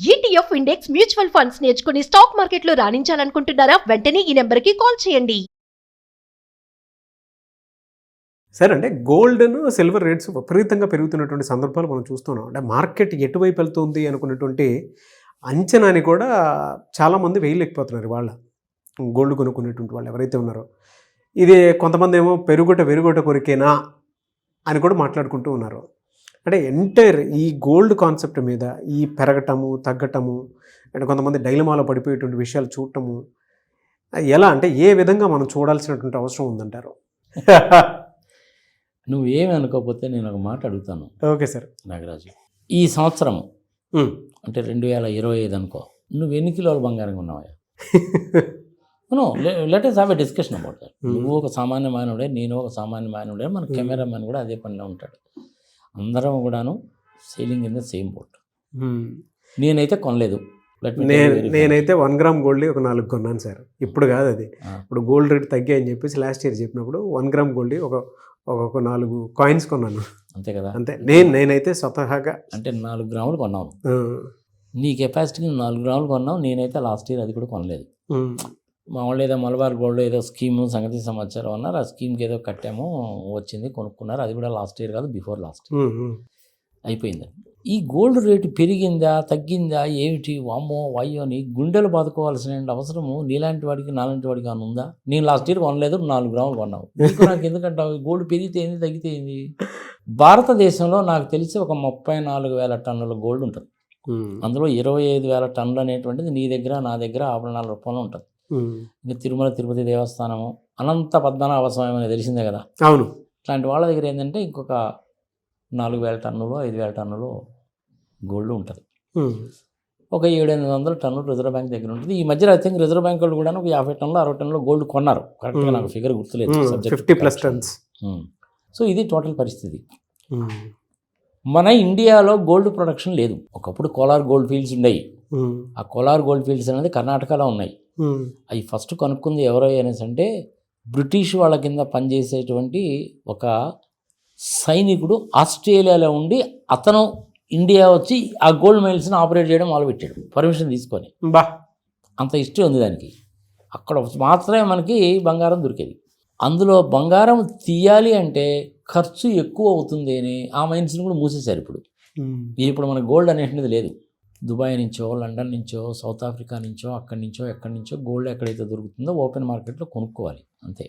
ETF index mutual funds నేర్చుకుని stock మార్కెట్లో రాణించాలనుకుంటున్నారా? వెంటనే ఈ నెంబర్కి కాల్ చేయండి. సరే, అంటే గోల్డ్ను సిల్వర్ రేట్స్ విపరీతంగా పెరుగుతున్నటువంటి సందర్భాలు మనం చూస్తున్నాం. అంటే మార్కెట్ ఎటువైపు వెళ్తుంది అనుకున్నటువంటి అంచనాని కూడా చాలామంది వేయలేకపోతున్నారు. వాళ్ళ గోల్డ్ కొనుక్కునేటువంటి వాళ్ళు ఎవరైతే ఉన్నారో, ఇది కొంతమంది ఏమో వెరుగుట కొరికేనా అని కూడా మాట్లాడుకుంటూ ఉన్నారు. అంటే ఎంటైర్ ఈ గోల్డ్ కాన్సెప్ట్ మీద ఈ పెరగటము తగ్గటము అండ్ కొంతమంది డైలమాలో పడిపోయేటువంటి విషయాలు చూడటము ఎలా, అంటే ఏ విధంగా మనం చూడాల్సినటువంటి అవసరం ఉందంటారు? నువ్వేమి అనుకోకపోతే నేను ఒక మాట అడుగుతాను. Okay sir. నాగరాజు, ఈ సంవత్సరం అంటే 2025 అనుకో, నువ్వు ఎన్ని కిలోల బంగారం ఉన్నావా? Let us have a discussion about that. నువ్వు ఒక సామాన్య మానవుడే, నేను ఒక సామాన్య మానవుడే, మన కెమెరామెన్ కూడా అదే పనిలో ఉంటాడు. అందరం కూడాను selling in the same boat. నేనైతే కొనలేదు. నేనైతే 1 గ్రామ్ గోల్డ్ ఒక 4 కొన్నాను సార్. ఇప్పుడు కాదు అది, ఇప్పుడు గోల్డ్ రేట్ తగ్గాయని చెప్పేసి లాస్ట్ ఇయర్ చెప్పినప్పుడు 1 గ్రామ్ గోల్డ్ ఒక 4 కాయిన్స్ కొన్నాను. అంతే కదా. అంతే. నేనైతే స్వతహాగా అంటే 4 గ్రాములు కొన్నావు. నీ కెపాసిటీకి 4 గ్రాములు కొన్నావు. నేనైతే లాస్ట్ ఇయర్ అది కూడా కొనలేదు. మా వాళ్ళు ఏదో మలబార్ గోల్డ్ ఏదో స్కీము సంగతి సమాచారం అన్నారు. ఆ స్కీమ్కి ఏదో కట్టాము, వచ్చింది, కొనుక్కున్నారు. అది కూడా లాస్ట్ ఇయర్ కాదు, బిఫోర్ లాస్ట్ అయిపోయింది. ఈ గోల్డ్ రేటు పెరిగిందా తగ్గిందా ఏమిటి, వామ్మో వాయ్యో అని గుండెలు బాదుకోవాల్సిన అవసరము నీలాంటి వాడికి నాలాంటి వాడికి అని ఉందా? నేను లాస్ట్ ఇయర్ కొనలేదు, 4 గ్రాములు కొన్నావు. నాకు ఎందుకంటావు? గోల్డ్ పెరిగితే ఏంది తగ్గితే ఏంది? భారతదేశంలో నాకు తెలిసి ఒక 34,000 టన్నుల గోల్డ్ ఉంటుంది. అందులో 25,000 టన్నులు అనేటువంటిది నీ దగ్గర నా దగ్గర ఆభరణాల రూపంలో ఉంటుంది. ఇంకా తిరుమల తిరుపతి దేవస్థానము, అనంత పద్మనాభ స్వామి అనేది తెలిసిందే కదా. అవును. ఇట్లాంటి వాళ్ళ దగ్గర ఏంటంటే ఇంకొక 4,000 టన్నులు 5,000 టన్నులు గోల్డ్ ఉంటుంది. ఒక 700-800 టన్నులు రిజర్వ్ బ్యాంక్ దగ్గర ఉంటుంది. ఈ మధ్యలో ఐ థింక్ రిజర్వ్ బ్యాంక్ వాళ్ళు కూడా ఒక 50 టన్నులు 60 టన్నులు గోల్డ్ కొన్నారు. కరెక్ట్గా నాకు ఫిగర్ గుర్తులేదు. 50+ టన్స్. సో ఇది టోటల్ పరిస్థితి. మన ఇండియాలో గోల్డ్ ప్రొడక్షన్ లేదు. ఒకప్పుడు కోలార్ గోల్డ్ ఫీల్డ్స్ ఉన్నాయి. ఆ కోలార్ గోల్డ్ ఫీల్డ్స్ అనేది కర్ణాటకలో ఉన్నాయి. అవి ఫస్ట్ కనుక్కుంది ఎవరో అనేసి అంటే బ్రిటిష్ వాళ్ళ కింద పనిచేసేటువంటి ఒక సైనికుడు ఆస్ట్రేలియాలో ఉండి అతను ఇండియా వచ్చి ఆ గోల్డ్ మైల్స్ని ఆపరేట్ చేయడం మొదలుపెట్టాడు, పర్మిషన్ తీసుకొని. అంత హిస్టరీ ఉంది దానికి. అక్కడ మాత్రమే మనకి బంగారం దొరికేది. అందులో బంగారం తీయాలి అంటే ఖర్చు ఎక్కువ అవుతుంది అని ఆ మైన్స్ని కూడా మూసేశారు. ఇప్పుడు మనకు గోల్డ్ అనేటువంటిది లేదు. దుబాయ్ నుంచో, లండన్ నుంచో, సౌత్ ఆఫ్రికా నుంచో, అక్కడి నుంచో ఎక్కడి నుంచో గోల్డ్ ఎక్కడైతే దొరుకుతుందో ఓపెన్ మార్కెట్లో కొనుక్కోవాలి అంతే.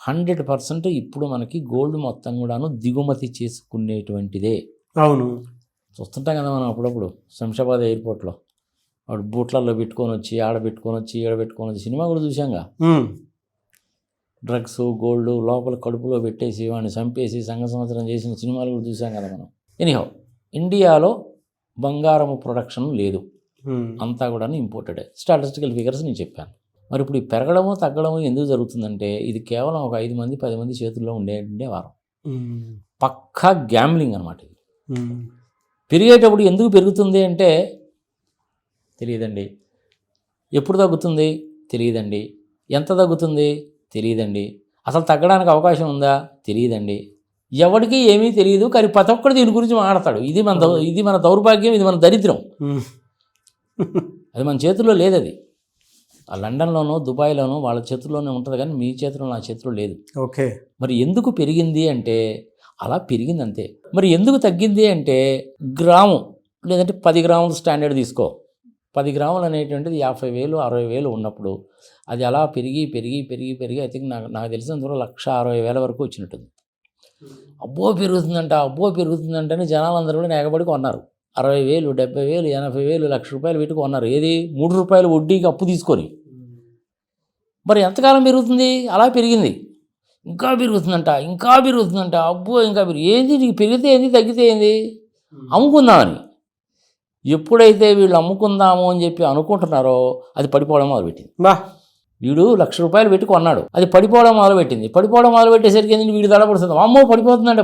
100% ఇప్పుడు మనకి గోల్డ్ మొత్తం కూడాను దిగుమతి చేసుకునేటువంటిదే. అవును, చూస్తుంటాం కదా మనం అప్పుడప్పుడు. శంషాబాద్ ఎయిర్పోర్ట్లో వాడు బూట్లలో పెట్టుకొని వచ్చి ఆడ పెట్టుకొని వచ్చి సినిమా కూడా చూసాంగా. డ్రగ్స్ గోల్డ్ లోపల కడుపులో పెట్టేసి వాడిని చంపేసి సంఘ సంవత్సరం చేసిన సినిమాలు కూడా చూసాం కదా మనం. ఎనీహౌ, ఇండియాలో బంగారము ప్రొడక్షన్ లేదు, అంతా కూడా ఇంపోర్టెడ్. స్టాటిస్టికల్ ఫిగర్స్ నేను చెప్పాను. మరి ఇప్పుడు ఈ పెరగడము తగ్గడము ఎందుకు జరుగుతుందంటే ఇది కేవలం ఒక 5 మంది 10 మంది చేతుల్లో ఉండే వారం. పక్కా గ్యాంబ్లింగ్ అనమాట ఇది. పెరిగేటప్పుడు ఎందుకు పెరుగుతుంది అంటే తెలియదండి. ఎప్పుడు తగ్గుతుంది తెలియదండి. ఎంత తగ్గుతుంది తెలియదండి. అసలు తగ్గడానికి అవకాశం ఉందా తెలియదండి. ఎవరికి ఏమీ తెలియదు, కానీ ప్రతి ఒక్కరు దీని గురించి మాట్లాడతాడు. ఇది మన దౌర్భాగ్యం, ఇది మన దరిద్రం. అది మన చేతుల్లో లేదు. అది ఆ లండన్లోనో దుబాయ్లోనో వాళ్ళ చేతుల్లోనే ఉంటుంది, కానీ మీ చేతిలో నా చేతిలో లేదు. ఓకే. మరి ఎందుకు పెరిగింది అంటే అలా పెరిగింది అంతే. మరి ఎందుకు తగ్గింది అంటే గ్రాము లేదంటే 10 గ్రాముల స్టాండర్డ్ తీసుకో. 10 గ్రాములు అనేటువంటిది 50,000 60,000 ఉన్నప్పుడు అది అలా పెరిగి ఐ థింక్ నాకు తెలిసినందువల్ల 1,60,000 వరకు వచ్చినట్టుంది. అబ్బో పెరుగుతుందంటే జనాలందరూ కూడా ఎగబడి కొన్నారు. 60,000 70,000 80,000 1,00,000 రూపాయలు పెట్టుకు కొన్నారు. ఏది 3 రూపాయలు వడ్డీకి అప్పు తీసుకొని. మరి ఎంతకాలం పెరుగుతుంది? అలా పెరిగింది. ఇంకా పెరుగుతుందంట. అబ్బో ఇంకా ఏంది నీకు పెరిగితే ఏంది తగ్గితే ఏంది? అమ్ముకుందామని ఎప్పుడైతే వీళ్ళు అమ్ముకుందాము అని చెప్పి అనుకుంటున్నారో అది పడిపోవడం మొదలుపెట్టింది. వీడు 1,00,000 రూపాయలు పెట్టి కొన్నాడు, అది పడిపోవడం మొదలుపెట్టేసరికి ఏంటి వీడు దడపడుతుంది. అమ్మో పడిపోతుందంటే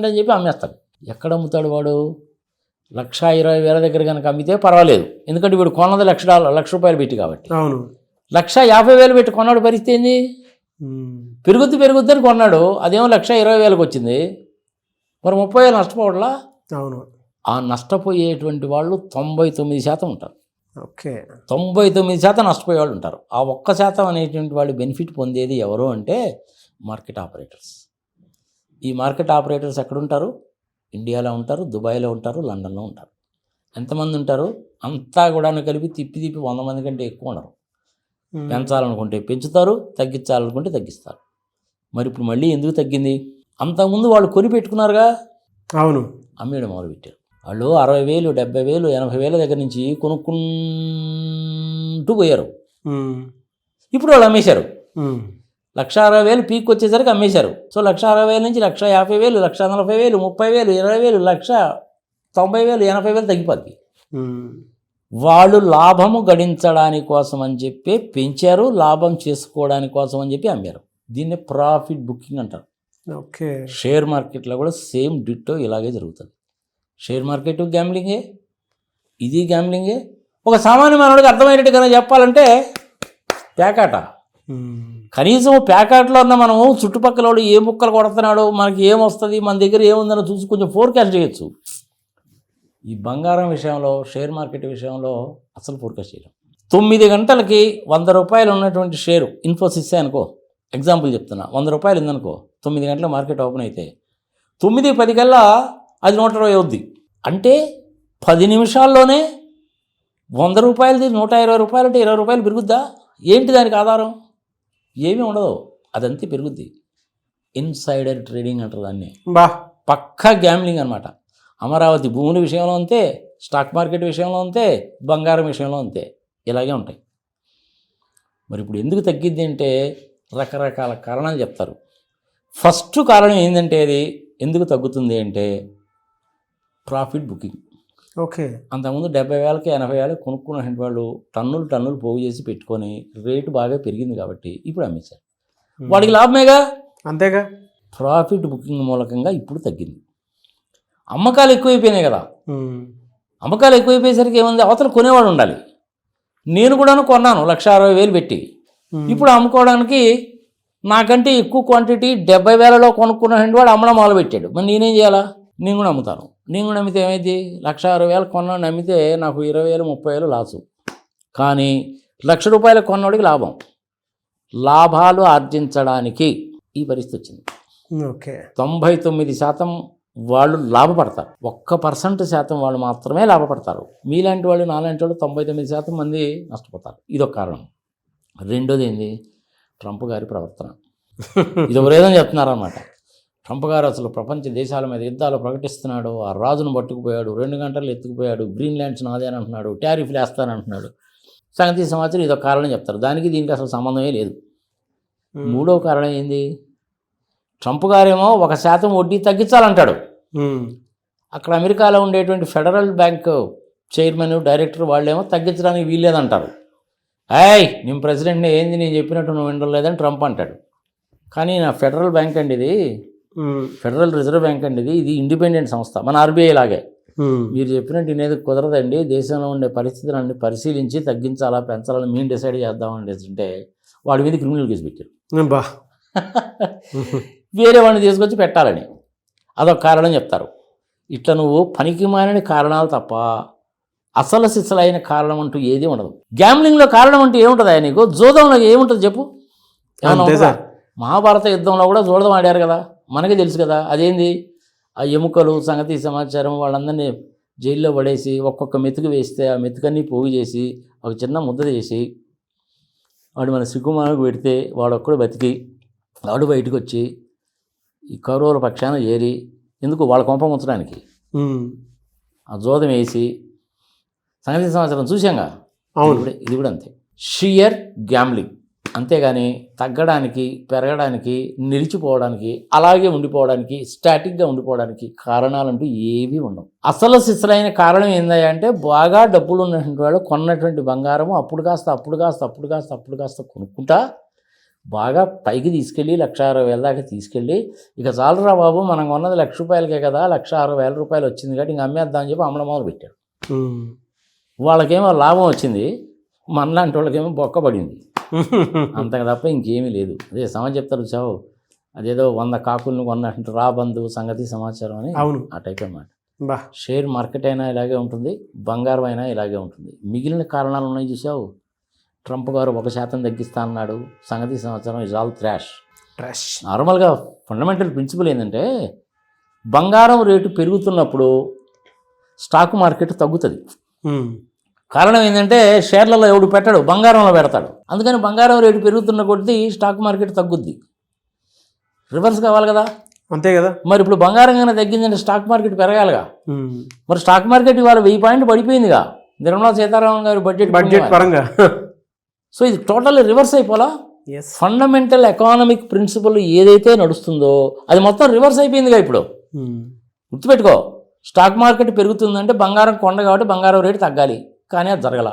అని చెప్పి అమ్మేస్తాడు. ఎక్కడ అమ్ముతాడు వాడు? 1,20,000 దగ్గర కనుక అమ్మితే పర్వాలేదు, ఎందుకంటే వీడు కొన్నది $1,00,000 రూపాయలు పెట్టి కాబట్టి. 1,50,000 పెట్టి కొన్నాడు, పరిస్థితి ఏంది? పెరుగుద్దని కొన్నాడు, అదేమో 1,20,000 వచ్చింది. మరి 30,000 నష్టపోవట్లా? అవును. ఆ నష్టపోయేటువంటి వాళ్ళు 99% ఉంటారు. ఓకే. 99% నష్టపోయే వాళ్ళు ఉంటారు. ఆ 1% అనేటువంటి వాళ్ళు బెనిఫిట్ పొందేది ఎవరు అంటే మార్కెట్ ఆపరేటర్స్. ఈ మార్కెట్ ఆపరేటర్స్ ఎక్కడుంటారు? ఇండియాలో ఉంటారు, దుబాయ్లో ఉంటారు, లండన్లో ఉంటారు. ఎంతమంది ఉంటారు? అంతా కూడా కలిపి తిప్పి 100 మంది కంటే ఎక్కువ ఉండరు. పెంచాలనుకుంటే పెంచుతారు, తగ్గించాలనుకుంటే తగ్గిస్తారు. మరి ఇప్పుడు మళ్ళీ ఎందుకు తగ్గింది? అంతకుముందు వాళ్ళు కొని పెట్టుకున్నారుగా, అవును, అమ్మేయడం మొదలుపెట్టారు. వాళ్ళు 60,000, 70,000, 80,000 దగ్గర నుంచి కొనుక్కుంటూ పోయారు. ఇప్పుడు వాళ్ళు అమ్మేశారు. 1,60,000 పీక్ వచ్చేసరికి అమ్మేశారు. సో 1,60,000 నుంచి 1,50,000, 1,40,000, 30,000, 20,000, 1,90,000, 80,000 తగ్గిపోద్ది. వాళ్ళు లాభము గడించడానికి కోసం అని చెప్పి పెంచారు, లాభం చేసుకోవడానికి కోసం అని చెప్పి అమ్మారు. దీన్ని ప్రాఫిట్ బుకింగ్ అంటారు. ఓకే. షేర్ మార్కెట్లో కూడా సేమ్ డిట్టో ఇలాగే జరుగుతుంది. షేర్ మార్కెట్ గ్యాంబ్లింగే, ఇది గ్యాంబ్లింగే. ఒక సామాన్య మానవుడికి అర్థమయ్యేట్టుగా చెప్పాలంటే ప్యాకాట. కనీసం ప్యాకాట్లో ఉన్న మనం చుట్టుపక్కల వాడు ఏ ముక్కలు కొడుతున్నాడో, మనకి ఏమొస్తుంది, మన దగ్గర ఏముందని చూసి కొంచెం ఫోర్కాస్ట్ చేయొచ్చు. ఈ బంగారం విషయంలో, షేర్ మార్కెట్ విషయంలో అసలు ఫోర్కాస్ట్ చేయలేం. 9 గంటలకి 100 రూపాయలు ఉన్నటువంటి షేరు ఇన్ఫోసిస్ అనుకో, ఎగ్జాంపుల్ చెప్తున్నా, 100 రూపాయలు ఉందనుకో, 9 గంటల మార్కెట్ ఓపెన్ అయితే 9:10 కల్లా అది 120 అవుద్ది. అంటే 10 నిమిషాల్లోనే 100 రూపాయలది 120 రూపాయలు అంటే 20 రూపాయలు పెరుగుద్దా? ఏంటి దానికి ఆధారం? ఏమీ ఉండదు, అదంతే పెరుగుద్ది. ఇన్సైడర్ ట్రేడింగ్ అంటారు దాన్ని. పక్కా గ్యాంబ్లింగ్ అనమాట. అమరావతి భూముల విషయంలో అంతే, స్టాక్ మార్కెట్ విషయంలో అంతే, బంగారం విషయంలో అంతే, ఇలాగే ఉంటాయి. మరి ఇప్పుడు ఎందుకు తగ్గిద్ది అంటే రకరకాల కారణాలు చెప్తారు. ఫస్ట్ కారణం ఏంటంటే అది ఎందుకు తగ్గుతుంది అంటే ప్రాఫిట్ బుకింగ్. ఓకే. అంతకుముందు 70,000కి 80,000 కొనుక్కున్న వాళ్ళు టన్నులు పోగు చేసి పెట్టుకొని రేటు బాగా పెరిగింది కాబట్టి ఇప్పుడు అమ్మేశారు. వాడికి లాభమేగా, అంతేగా. ప్రాఫిట్ బుకింగ్ మూలకంగా ఇప్పుడు తగ్గింది. అమ్మకాలు ఎక్కువైపోయినాయి కదా, అమ్మకాలు ఎక్కువైపోయేసరికి ఏముంది, అవతల కొనేవాడు ఉండాలి. నేను కూడాను కొన్నాను 1,60,000 పెట్టి. ఇప్పుడు అమ్ముకోవడానికి నాకంటే ఎక్కువ క్వాంటిటీ 70,000లో కొనుక్కున్న వాడు అమ్మడం మొదలుపెట్టాడు. మరి నేనేం చేయాలా? నేను కూడా అమ్ముతాను. నేను కూడా అమ్మితే ఏమైంది, 1,60,000 కొన్నాడు అమ్మితే నాకు 20,000, 30,000 లాసు. కానీ 1,00,000 రూపాయలు కొన్నవాడికి లాభం. లాభాలు ఆర్జించడానికి ఈ పరిస్థితి వచ్చింది. ఓకే. 99% వాళ్ళు లాభపడతారు, 1% వాళ్ళు మాత్రమే లాభపడతారు. మీలాంటి వాళ్ళు, నాలాంటి వాళ్ళు 99% మంది నష్టపోతారు. ఇదొక కారణం. రెండోది ఏంది, ట్రంప్ గారి ప్రవర్తన. ఇది ఎవరేదని చెప్తున్నారన్నమాట. ట్రంప్ గారు అసలు ప్రపంచ దేశాల మీద యుద్ధాలు ప్రకటిస్తున్నాడు, ఆ రాజును పట్టుకుపోయాడు, 2 గంటలు ఎత్తుకుపోయాడు, గ్రీన్లాండ్స్ నాదే అని అంటున్నాడు, టారిఫ్లు వేస్తానంటున్నాడు. సంగతి సమాచారం ఇదొక కారణం చెప్తారు. దానికి దీనికి అసలు సంబంధమే లేదు. మూడవ కారణం ఏంది, ట్రంప్ గారేమో 1% వడ్డీ తగ్గించాలంటాడు. అక్కడ అమెరికాలో ఉండేటువంటి ఫెడరల్ బ్యాంక్ చైర్మన్, డైరెక్టర్ వాళ్ళేమో తగ్గించడానికి వీల్లేదంటారు. నేను ప్రెసిడెంట్ని, ఏంది నేను చెప్పినట్టు నువ్వు వినలేదని ట్రంప్ అంటాడు. కానీ నా ఫెడరల్ బ్యాంక్ అండి ఇది, ఫెడరల్ రిజర్వ్ బ్యాంక్ అండి ఇది ఇండిపెండెంట్ సంస్థ, మన ఆర్బీఐ లాగే. మీరు చెప్పినట్టు ఇనేది కుదరదండి, దేశంలో ఉండే పరిస్థితులన్నీ పరిశీలించి తగ్గించాలా పెంచాలని మేము డిసైడ్ చేద్దామని అంటే వాడి మీద క్రిమినల్ కేసు పెట్టారు. వేరే వాడిని తీసుకొచ్చి పెట్టాలని అదొక కారణం చెప్తారు. ఇట్లా నువ్వు పనికి మాలిన కారణాలు తప్ప అసలు సిసలైన కారణం అంటూ ఏది ఉండదు. గ్యాంబ్లింగ్లో కారణం అంటూ ఏముంటుంది? నీకు జూదంలో ఏముంటుంది చెప్పు? మహాభారత యుద్ధంలో కూడా జూదం ఆడారు కదా, మనకే తెలుసు కదా. అదేంది, ఆ ఎముకలు సంగతి సమాచారం వాళ్ళందరినీ జైల్లో పడేసి ఒక్కొక్క మెతుకు వేస్తే ఆ మెతుకన్నీ పోగు చేసి ఒక చిన్న ముద్ద చేసి వాడు మన సిగ్గుమానకు పెడితే వాడు ఒక్కడు బతికి వాడు బయటకు వచ్చి ఈ కౌరవుల పక్షాన చేరి ఎందుకు వాళ్ళ కొంప ఉంచడానికి ఆ జోదం వేసి సంగతి సమాచారం చూసాంగా. ఇది కూడా అంతే, షియర్ గ్యాంబ్లింగ్. అంతేగాని తగ్గడానికి, పెరగడానికి, నిలిచిపోవడానికి, అలాగే ఉండిపోవడానికి, స్టాటిక్గా ఉండిపోవడానికి కారణాలంటూ ఏవీ ఉండవు. అసలు సిసలైన కారణం ఏందయ్యా అంటే బాగా డబ్బులు ఉన్నటువంటి వాళ్ళు కొన్నటువంటి బంగారము అప్పుడు కాస్త కొనుక్కుంటా బాగా పైకి తీసుకెళ్ళి 1,60,000 దాకా తీసుకెళ్ళి ఇక చాలరా బాబు మనం కొన్నది 1,00,000 రూపాయలకే కదా, 1,60,000 రూపాయలు వచ్చింది కాబట్టి ఇంక అమ్మేద్దామని చెప్పి అమ్మడం మొదలు పెట్టాడు. వాళ్ళకేమో లాభం వచ్చింది, మనలాంటి వాళ్ళకేమో బొక్క పడింది, అంతకు తప్ప ఇంకేమీ లేదు. అదే సమాజం చెప్తారు చావు, అదేదో 100 కాకులను కొన్నట్టు రాబందు సంగతి సమాచారం అని, ఆ టైప్ అన్నమాట. బా షేర్ మార్కెట్ అయినా ఇలాగే ఉంటుంది, బంగారం అయినా ఇలాగే ఉంటుంది. మిగిలిన కారణాలు ఉన్నాయి చూసావు. ట్రంప్ గారు 1% తగ్గిస్తా అన్నాడు, సంగతి సంవత్సరం ఇస్ ఆల్ థ్రాష్. ట్రాష్. నార్మల్గా ఫండమెంటల్ ప్రిన్సిపల్ ఏంటంటే బంగారం రేటు పెరుగుతున్నప్పుడు స్టాక్ మార్కెట్ తగ్గుతుంది. కారణం ఏంటంటే షేర్లలో ఎవడు పెట్టాడు, బంగారంలో పెడతాడు. అందుకని బంగారం రేటు పెరుగుతున్న కొద్దీ స్టాక్ మార్కెట్ తగ్గుద్ది. రివర్స్ కావాలి కదా. అంతే కదా. మరి ఇప్పుడు బంగారం కన్నా తగ్గిందంటే స్టాక్ మార్కెట్ పెరగాలిగా. మరి స్టాక్ మార్కెట్ ఇవాళ 1000 పాయింట్లు పడిపోయిందిగా నిర్మలా సీతారామన్ గారి బడ్జెట్ పరంగా. సో ఇది టోటల్ రివర్స్ అయిపోలా. ఎస్. ఫండమెంటల్ ఎకనామిక్ ప్రిన్సిపల్ ఏదైతే నడుస్తుందో అది మొత్తం రివర్స్ అయిపోయిందిగా ఇప్పుడు. గుర్తుపెట్టుకో, స్టాక్ మార్కెట్ పెరుగుతుందంటే బంగారం కొండ కాబట్టి బంగారం రేటు తగ్గాలి, కానీ అది జరగల.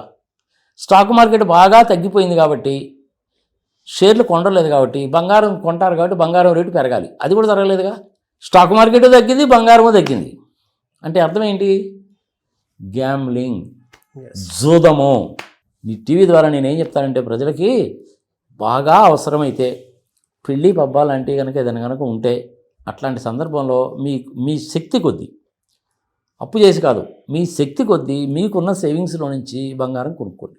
స్టాక్ మార్కెట్ బాగా తగ్గిపోయింది కాబట్టి షేర్లు కొండలేదు కాబట్టి బంగారం కొంటారు కాబట్టి బంగారం రేటు పెరగాలి, అది కూడా జరగలేదుగా. స్టాక్ మార్కెట్ తగ్గింది, బంగారము తగ్గింది. అంటే అర్థం ఏంటి? గ్యామ్లింగ్, జూదము. ఈ టీవీ ద్వారా నేనేం చెప్తానంటే ప్రజలకి బాగా అవసరమైతే పెళ్ళి పబ్బాలంటే కనుక ఏదైనా కనుక ఉంటే అట్లాంటి సందర్భంలో మీ శక్తి కొద్దీ, అప్పు చేసి కాదు, మీ శక్తి కొద్దీ మీకున్న సేవింగ్స్లో నుంచి బంగారం కొనుక్కోండి.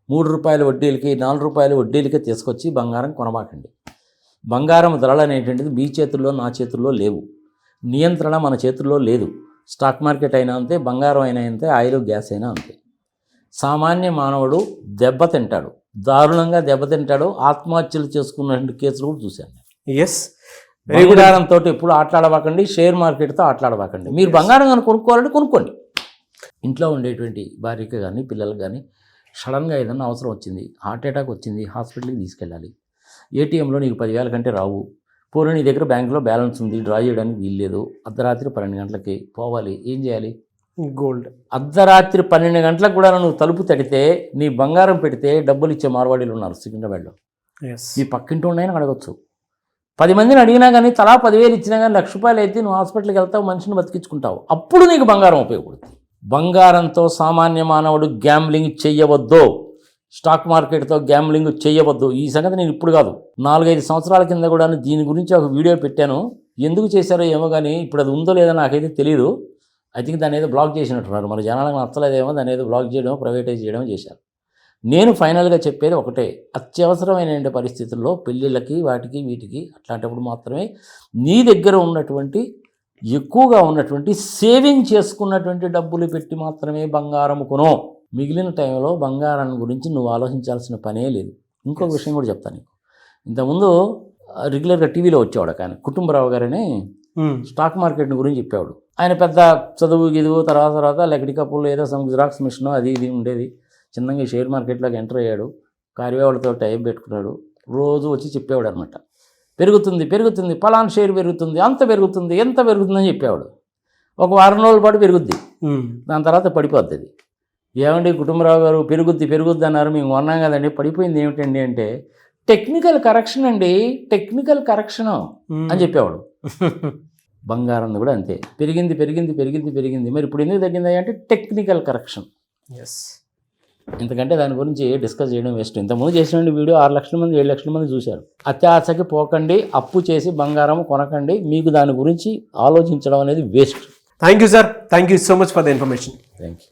3 రూపాయల వడ్డీలకి 4 రూపాయల వడ్డీలకి తీసుకొచ్చి బంగారం కొనబాకండి. బంగారం ధరలు అనేటువంటిది మీ చేతుల్లో నా చేతుల్లో లేవు. నియంత్రణ మన చేతుల్లో లేదు. స్టాక్ మార్కెట్ అయినా అంతే, బంగారం అయినా అంతే, ఆయిల్ గ్యాస్ అయినా అంతే. సామాన్య మానవుడు దెబ్బతింటాడు, దారుణంగా దెబ్బతింటాడు. ఆత్మహత్యలు చేసుకున్న కేసులు కూడా చూశాను. ఎస్. బంగారంతో ఎప్పుడు ఆటలాడబాకండి, షేర్ మార్కెట్తో ఆటలాడబాకండి. మీరు బంగారం కానీ కొనుక్కోవాలంటే కొనుక్కోండి. ఇంట్లో ఉండేటువంటి భార్యకి కానీ పిల్లలకు కానీ సడన్గా ఏదన్నా అవసరం వచ్చింది, హార్ట్ అటాక్ వచ్చింది, హాస్పిటల్కి తీసుకెళ్ళాలి. ఏటీఎంలో నీకు 10,000 కంటే రావు. పూర్వం నీ దగ్గర బ్యాంకులో బ్యాలెన్స్ ఉంది, డ్రా చేయడానికి వీల్లేదు. అర్ధరాత్రి 12 గంటలకి పోవాలి, ఏం చేయాలి? గోల్డ్. అర్ధరాత్రి 12 గంటలకు కూడా నువ్వు తలుపు తడితే నీ బంగారం పెడితే డబ్బులు ఇచ్చే మార్వాడీలు ఉన్నారు సికింద్రాబాద్లో. ఈ పక్కింటి ఉన్నాయని అడగచ్చు. 10 మందిని అడిగినా కానీ తలా 10,000 ఇచ్చినా కానీ ₹1,00,000 అయితే నువ్వు హాస్పిటల్కి వెళ్తావు, మనిషిని బతికించుకుంటావు. అప్పుడు నీకు బంగారం ఉపయోగపడుతుంది. బంగారంతో సామాన్య మానవుడు గ్యాంబ్లింగ్ చెయ్యవద్దు, స్టాక్ మార్కెట్తో గ్యాంబ్లింగ్ చేయవద్దు. ఈ సంగతి నేను ఇప్పుడు కాదు, 4-5 సంవత్సరాల కింద కూడా దీని గురించి ఒక వీడియో పెట్టాను. ఎందుకు చేశారో ఏమో కానీ ఇప్పుడు అది ఉందో లేదో నాకైతే తెలియదు. ఐ థింక్ దాన్ని ఏదో బ్లాక్ చేసినట్టున్నారు. మన జనాలకు నచ్చలేదేమో, దాన్ని ఏదో బ్లాక్ చేయడం, ప్రైవేటైజ్ చేయడం చేశారు. నేను ఫైనల్గా చెప్పేది ఒకటే, అత్యవసరమైన పరిస్థితుల్లో పెళ్ళిళ్ళకి వాటికి వీటికి అట్లాంటప్పుడు మాత్రమే నీ దగ్గర ఉన్నటువంటి ఎక్కువగా ఉన్నటువంటి సేవింగ్ చేసుకున్నటువంటి డబ్బులు పెట్టి మాత్రమే బంగారం కొను. మిగిలిన టైంలో బంగారం గురించి నువ్వు ఆలోచించాల్సిన పనే లేదు. ఇంకొక విషయం కూడా చెప్తాను నీకు. ఇంతకుముందు రెగ్యులర్గా టీవీలో వచ్చేవాడు ఆయన, కుటుంబరావు గారని, స్టాక్ మార్కెట్ గురించి చెప్పేవాడు. ఆయన పెద్ద చదువు గిదువు తర్వాత లెక్కడి కప్పులు ఏదో సమ్ జిరాక్స్ మిషన్ అది ఇది ఉండేది. చిన్నగా షేర్ మార్కెట్లోకి ఎంటర్ అయ్యాడు, కార్యవాళ్ళతో టైం పెట్టుకున్నాడు. రోజు వచ్చి చెప్పేవాడు అనమాట, పెరుగుతుంది, పలానా షేర్ పెరుగుతుంది, అంత పెరుగుతుంది, ఎంత పెరుగుతుందని చెప్పేవాడు. ఒక వారం రోజుల పాటు పెరుగుద్ది, దాని తర్వాత పడిపోద్ది. అది ఏమండి కుటుంబరావు గారు పెరుగుద్ది అన్నారు, మేము కొన్నాం కదండి, పడిపోయింది ఏమిటండి అంటే టెక్నికల్ కరెక్షన్ అండి, టెక్నికల్ కరెక్షన్ అని చెప్పేవాడు. బంగారం కూడా అంతే, పెరిగింది. మరి ఇప్పుడు ఎందుకు తగ్గింది అంటే టెక్నికల్ కరెక్షన్. ఎస్. ఎందుకంటే దాని గురించి డిస్కస్ చేయడం వేస్ట్. ఇంతకుముందు చేసిన వీడియో 6 లక్షల మంది 7 లక్షల మంది చూశారు. అత్యాశకి పోకండి, అప్పు చేసి బంగారం కొనకండి. మీకు దాని గురించి ఆలోచించడం అనేది waste. Thank you sir, thank you so much for the information. Thank you.